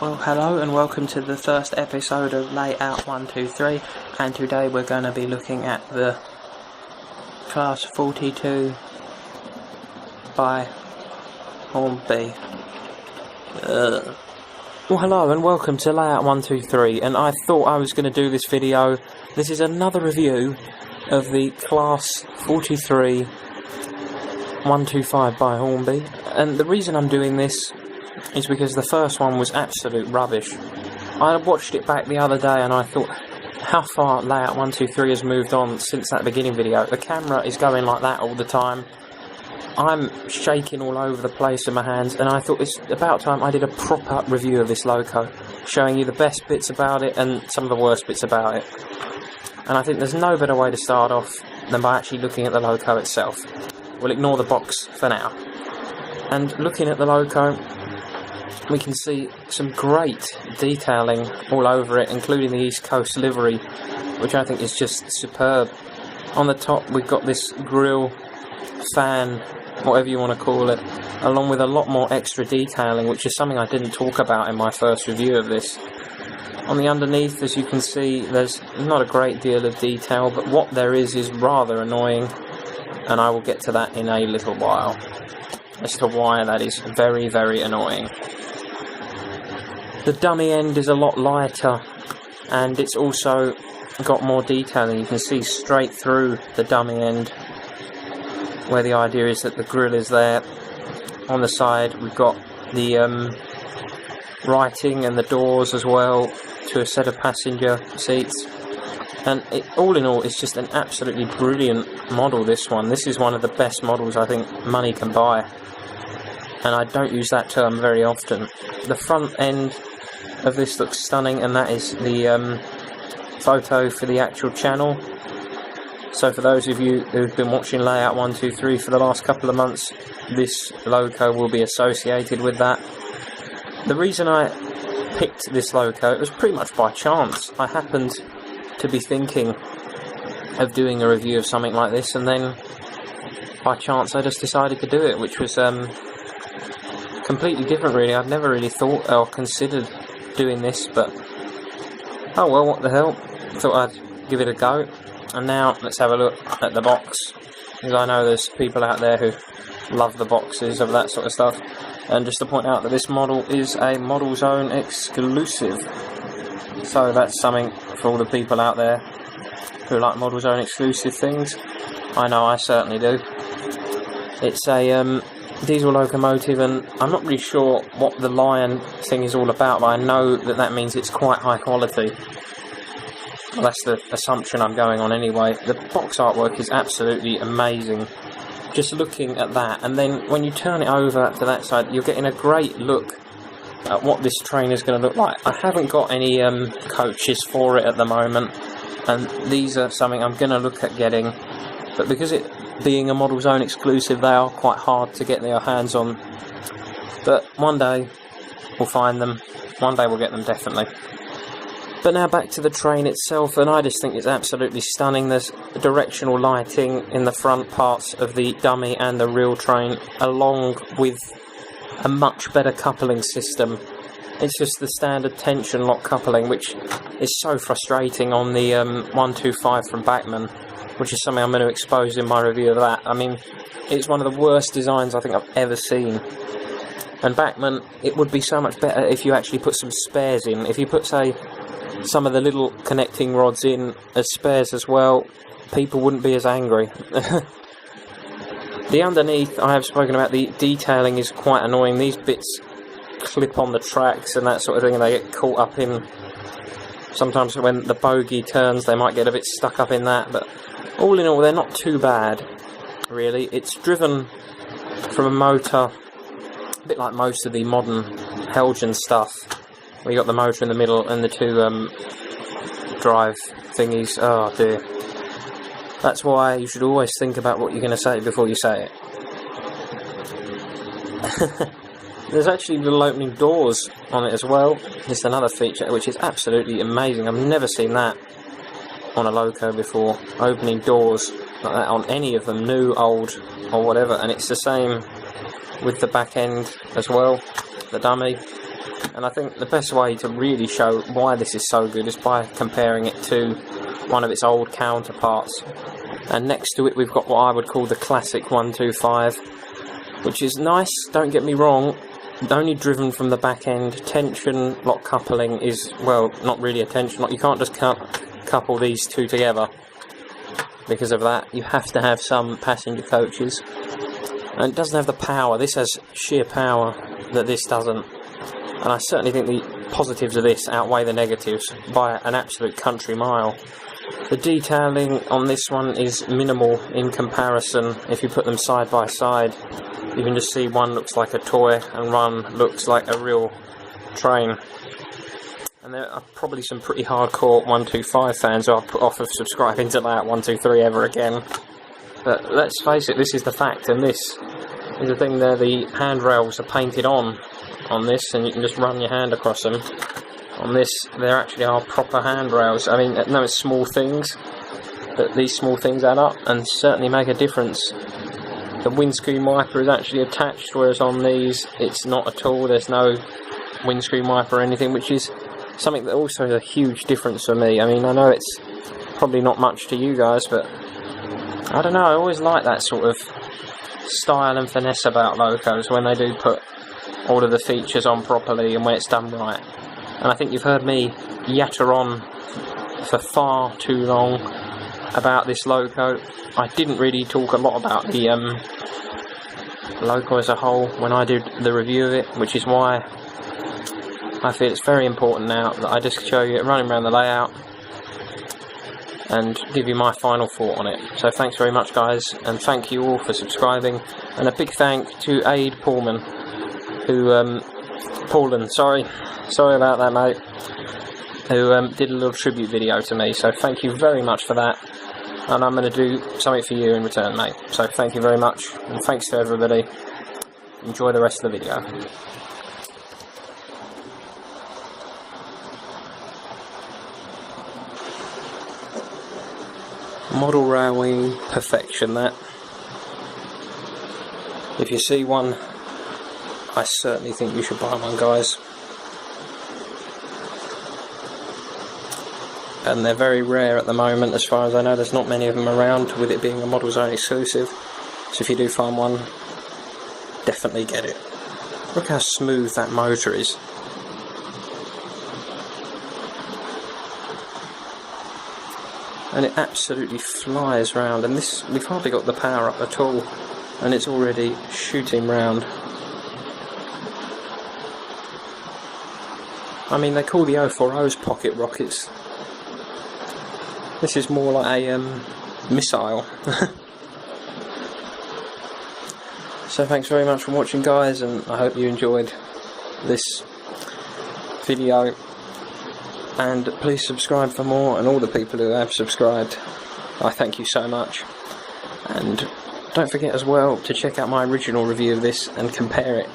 Well, hello and welcome to the first episode of Layout 123, and today we're going to be looking at the Class 42 by Hornby. Well, hello and welcome to Layout 123, and I thought I was going to do this video. This is another review of the Class 43 125 by Hornby, and the reason I'm doing this is because the first one was absolute rubbish. I watched it back the other day and I thought how far Layout 123 has moved on since that beginning video. The camera is going like that all the time. I'm shaking all over the place in my hands, and I thought it's about time I did a proper review of this loco, showing you the best bits about it and some of the worst bits about it. And I think there's no better way to start off than by actually looking at the loco itself. We'll ignore the box for now. And looking at the loco, we can see some great detailing all over it, including the East Coast livery, which I think is just superb. On the top we've got this grille, fan, whatever you want to call it, along with a lot more extra detailing, which is something I didn't talk about in my first review of this. On the underneath, as you can see, there's not a great deal of detail, but what there is rather annoying, and I will get to that in a little while, as to why that is very, very annoying. The dummy end is a lot lighter, and it's also got more detailing. You can see straight through the dummy end, where the idea is that the grille is there. On the side we've got the writing and the doors as well, to a set of passenger seats. And all in all, it's just an absolutely brilliant model, this one. This is one of the best models I think money can buy, and I don't use that term very often. The front end of this looks stunning, and that is the photo for the actual channel. So for those of you who've been watching Layout 123 for the last couple of months, this logo will be associated with that. The reason I picked this logo, it was pretty much by chance. I happened to be thinking of doing a review of something like this, and then by chance I just decided to do it, which was completely different really. I'd never really thought or considered doing this, but oh well, what the hell, thought I'd give it a go. And now let's have a look at the box, because I know there's people out there who love the boxes of that sort of stuff. And just to point out that this model is a Model Zone exclusive, so that's something for all the people out there who like Model Zone exclusive things. I know I certainly do. It's a diesel locomotive, and I'm not really sure what the lion thing is all about, but I know that that means it's quite high quality. Well, that's the assumption I'm going on anyway. The box artwork is absolutely amazing, just looking at that, and then when you turn it over to that side, you're getting a great look at what this train is going to look like. I haven't got any coaches for it at the moment, and these are something I'm going to look at getting, but because it being a Model Zone exclusive, they are quite hard to get their hands on. But one day we'll find them, one day we'll get them definitely. But now back to the train itself, and I just think it's absolutely stunning. There's directional lighting in the front parts of the dummy and the real train, along with a much better coupling system. It's just the standard tension lock coupling, which is so frustrating on the 125 from Bachmann, which is something I'm going to expose in my review of that. I mean, it's one of the worst designs I think I've ever seen. And Bachmann, it would be so much better if you actually put some spares in. If you put, say, some of the little connecting rods in as spares as well, people wouldn't be as angry. The underneath, I have spoken about, the detailing is quite annoying. These bits clip on the tracks and that sort of thing, and they get caught up in, sometimes when the bogie turns they might get a bit stuck up in that, but all in all they're not too bad really. It's driven from a motor, a bit like most of the modern Helgen stuff, where you got the motor in the middle and the two drive thingies. Oh dear. That's why you should always think about what you're going to say before you say it. There's actually little opening doors on it as well. It's another feature which is absolutely amazing. I've never seen that on a loco before. Opening doors like that on any of them, new, old, or whatever. And it's the same with the back end as well, the dummy. And I think the best way to really show why this is so good is by comparing it to one of its old counterparts. And next to it we've got what I would call the classic 125, which is nice, don't get me wrong, only driven from the back end. Tension lock coupling is, well, not really a tension lock. You can't just couple these two together. Because of that, you have to have some passenger coaches. And it doesn't have the power. This has sheer power that this doesn't. And I certainly think the positives of this outweigh the negatives by an absolute country mile. The detailing on this one is minimal in comparison. If you put them side by side, you can just see one looks like a toy and one looks like a real train. And there are probably some pretty hardcore 125 fans who I'll put off of subscribing to that 123 ever again. But let's face it, this is the fact, and this is the thing there, the handrails are painted on this, and you can just run your hand across them. On this, there actually are proper handrails. I mean, no, it's small things, but these small things add up and certainly make a difference. The windscreen wiper is actually attached, whereas on these, it's not at all. There's no windscreen wiper or anything, which is something that also is a huge difference for me. I mean, I know it's probably not much to you guys, but I don't know, I always like that sort of style and finesse about locos when they do put all of the features on properly and when it's done right. And I think you've heard me yatter on for far too long about this loco. I didn't really talk a lot about the loco as a whole when I did the review of it, which is why I feel it's very important now that I just show you it running around the layout and give you my final thought on it. So thanks very much guys, and thank you all for subscribing, and a big thank to Aid Paulman, who sorry about that mate, who did a little tribute video to me, so thank you very much for that, and I'm going to do something for you in return mate. So thank you very much, and thanks to everybody. Enjoy the rest of the video. Model railway perfection, that. If you see one, I certainly think you should buy one guys. And they're very rare at the moment, as far as I know. There's not many of them around, with it being a Model Zone exclusive. So if you do find one, definitely get it. Look how smooth that motor is. And it absolutely flies round, and this, we've hardly got the power up at all, and it's already shooting round. I mean, they call the 040s pocket rockets. This is more like a missile. So thanks very much for watching guys, and I hope you enjoyed this video. And please subscribe for more, and all the people who have subscribed, I thank you so much. And don't forget as well to check out my original review of this and compare it.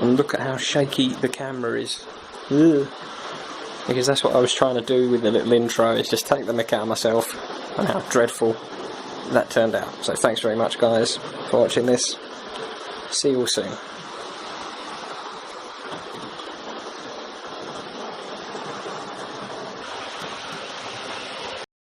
And look at how shaky the camera is. Ugh. Because that's what I was trying to do with the little intro, is just take the mick out of myself and how dreadful that turned out. So thanks very much guys for watching this. See you all soon.